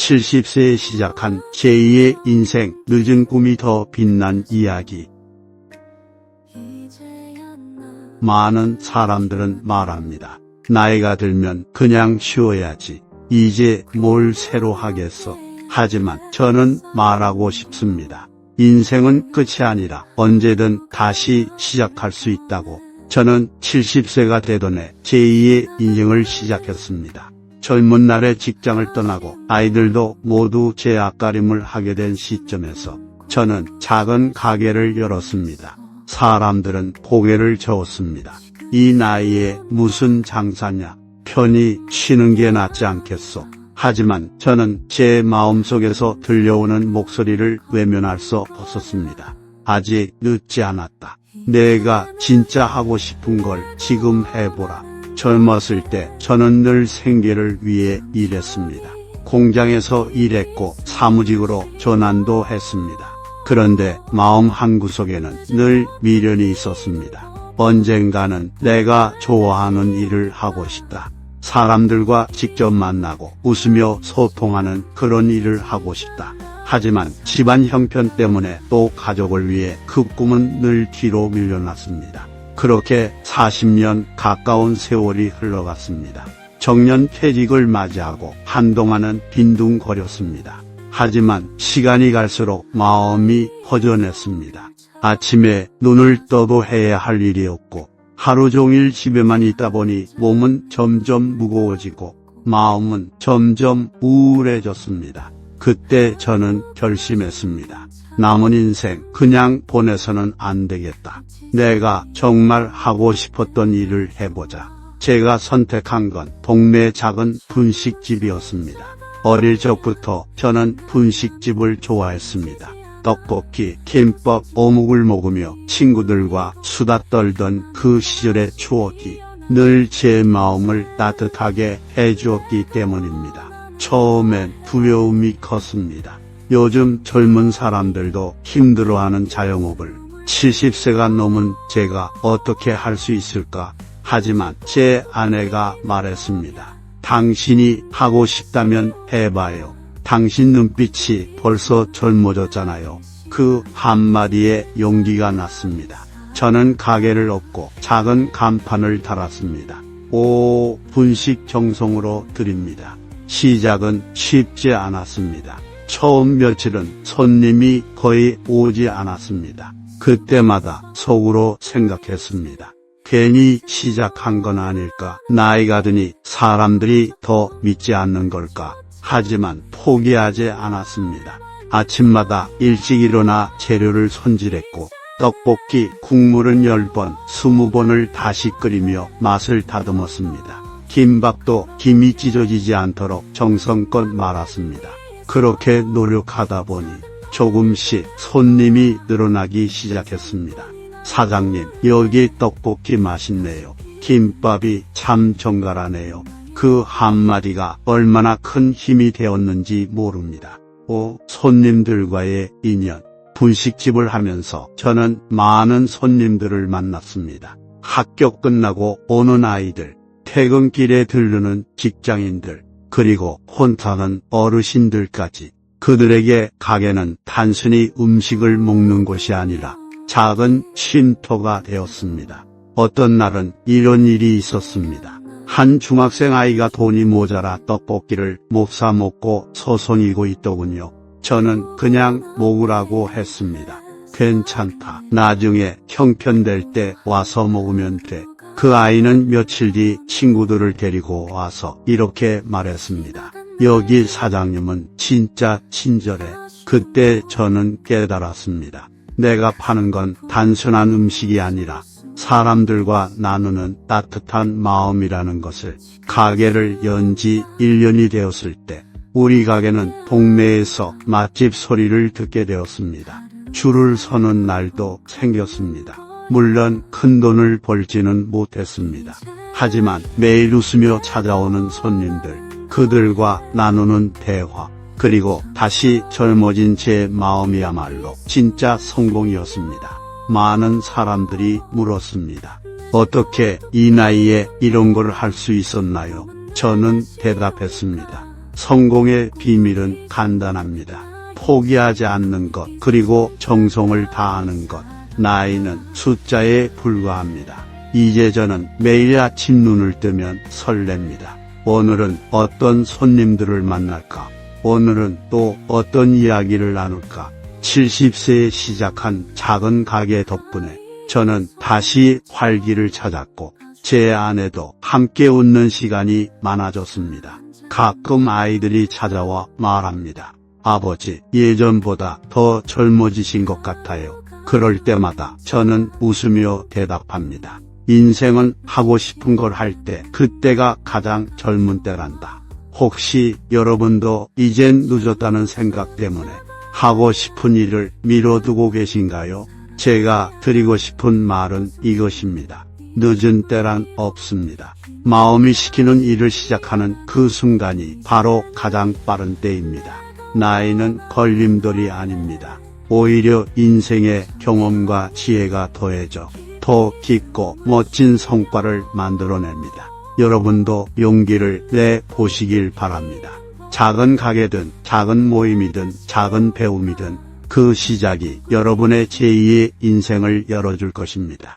70세에 시작한 제2의 인생, 늦은 꿈이 더 빛난 이야기. 많은 사람들은 말합니다. 나이가 들면 그냥 쉬어야지. 이제 뭘 새로 하겠어. 하지만 저는 말하고 싶습니다. 인생은 끝이 아니라 언제든 다시 시작할 수 있다고. 저는 70세가 되던 해 제2의 인생을 시작했습니다. 젊은 날에 직장을 떠나고 아이들도 모두 제 앞가림을 하게 된 시점에서 저는 작은 가게를 열었습니다. 사람들은 고개를 저었습니다. 이 나이에 무슨 장사냐? 편히 쉬는 게 낫지 않겠소? 하지만 저는 제 마음속에서 들려오는 목소리를 외면할 수 없었습니다. 아직 늦지 않았다. 내가 진짜 하고 싶은 걸 지금 해보라. 젊었을 때 저는 늘 생계를 위해 일했습니다. 공장에서 일했고 사무직으로 전환도 했습니다. 그런데 마음 한구석에는 늘 미련이 있었습니다. 언젠가는 내가 좋아하는 일을 하고 싶다. 사람들과 직접 만나고 웃으며 소통하는 그런 일을 하고 싶다. 하지만 집안 형편 때문에 또 가족을 위해 그 꿈은 늘 뒤로 밀려났습니다. 그렇게 40년 가까운 세월이 흘러갔습니다. 정년 퇴직을 맞이하고 한동안은 빈둥거렸습니다. 하지만 시간이 갈수록 마음이 허전했습니다. 아침에 눈을 떠도 해야 할 일이 없고 하루 종일 집에만 있다 보니 몸은 점점 무거워지고 마음은 점점 우울해졌습니다. 그때 저는 결심했습니다. 남은 인생 그냥 보내서는 안 되겠다. 내가 정말 하고 싶었던 일을 해보자. 제가 선택한 건 동네 작은 분식집이었습니다. 어릴 적부터 저는 분식집을 좋아했습니다. 떡볶이, 김밥, 어묵을 먹으며 친구들과 수다 떨던 그 시절의 추억이 늘 제 마음을 따뜻하게 해주었기 때문입니다. 처음엔 두려움이 컸습니다. 요즘 젊은 사람들도 힘들어하는 자영업을 70세가 넘은 제가 어떻게 할 수 있을까? 하지만 제 아내가 말했습니다. 당신이 하고 싶다면 해봐요. 당신 눈빛이 벌써 젊어졌잖아요. 그 한마디에 용기가 났습니다. 저는 가게를 엎고 작은 간판을 달았습니다. 오, 분식 정성으로 드립니다. 시작은 쉽지 않았습니다. 처음 며칠은 손님이 거의 오지 않았습니다. 그때마다 속으로 생각했습니다. 괜히 시작한 건 아닐까? 나이가 드니 사람들이 더 믿지 않는 걸까? 하지만 포기하지 않았습니다. 아침마다 일찍 일어나 재료를 손질했고 떡볶이 국물은 10번, 20번을 다시 끓이며 맛을 다듬었습니다. 김밥도 김이 찢어지지 않도록 정성껏 말았습니다. 그렇게 노력하다 보니 조금씩 손님이 늘어나기 시작했습니다. 사장님, 여기 떡볶이 맛있네요. 김밥이 참 정갈하네요. 그 한마디가 얼마나 큰 힘이 되었는지 모릅니다. 손님들과의 인연. 분식집을 하면서 저는 많은 손님들을 만났습니다. 학교 끝나고 오는 아이들, 퇴근길에 들르는 직장인들, 그리고 혼자는 어르신들까지. 그들에게 가게는 단순히 음식을 먹는 곳이 아니라 작은 쉼터가 되었습니다. 어떤 날은 이런 일이 있었습니다. 한 중학생 아이가 돈이 모자라 떡볶이를 못 사 먹고 서성이고 있더군요. 저는 그냥 먹으라고 했습니다. 괜찮다. 나중에 형편될 때 와서 먹으면 돼. 그 아이는 며칠 뒤 친구들을 데리고 와서 이렇게 말했습니다. 여기 사장님은 진짜 친절해. 그때 저는 깨달았습니다. 내가 파는 건 단순한 음식이 아니라 사람들과 나누는 따뜻한 마음이라는 것을. 가게를 연 지 1년이 되었을 때 우리 가게는 동네에서 맛집 소리를 듣게 되었습니다. 줄을 서는 날도 생겼습니다. 물론 큰 돈을 벌지는 못했습니다. 하지만 매일 웃으며 찾아오는 손님들, 그들과 나누는 대화, 그리고 다시 젊어진 제 마음이야말로 진짜 성공이었습니다. 많은 사람들이 물었습니다. 어떻게 이 나이에 이런 걸 할 수 있었나요? 저는 대답했습니다. 성공의 비밀은 간단합니다. 포기하지 않는 것, 그리고 정성을 다하는 것. 나이는 숫자에 불과합니다. 이제 저는 매일 아침 눈을 뜨면 설렙니다. 오늘은 어떤 손님들을 만날까? 오늘은 또 어떤 이야기를 나눌까? 70세에 시작한 작은 가게 덕분에 저는 다시 활기를 찾았고 제 아내도 함께 웃는 시간이 많아졌습니다. 가끔 아이들이 찾아와 말합니다. 아버지, 예전보다 더 젊어지신 것 같아요. 그럴 때마다 저는 웃으며 대답합니다. 인생은 하고 싶은 걸 할 때 그때가 가장 젊은 때란다. 혹시 여러분도 이젠 늦었다는 생각 때문에 하고 싶은 일을 미뤄두고 계신가요? 제가 드리고 싶은 말은 이것입니다. 늦은 때란 없습니다. 마음이 시키는 일을 시작하는 그 순간이 바로 가장 빠른 때입니다. 나이는 걸림돌이 아닙니다. 오히려 인생의 경험과 지혜가 더해져 더 깊고 멋진 성과를 만들어냅니다. 여러분도 용기를 내보시길 바랍니다. 작은 가게든 작은 모임이든 작은 배움이든 그 시작이 여러분의 제2의 인생을 열어줄 것입니다.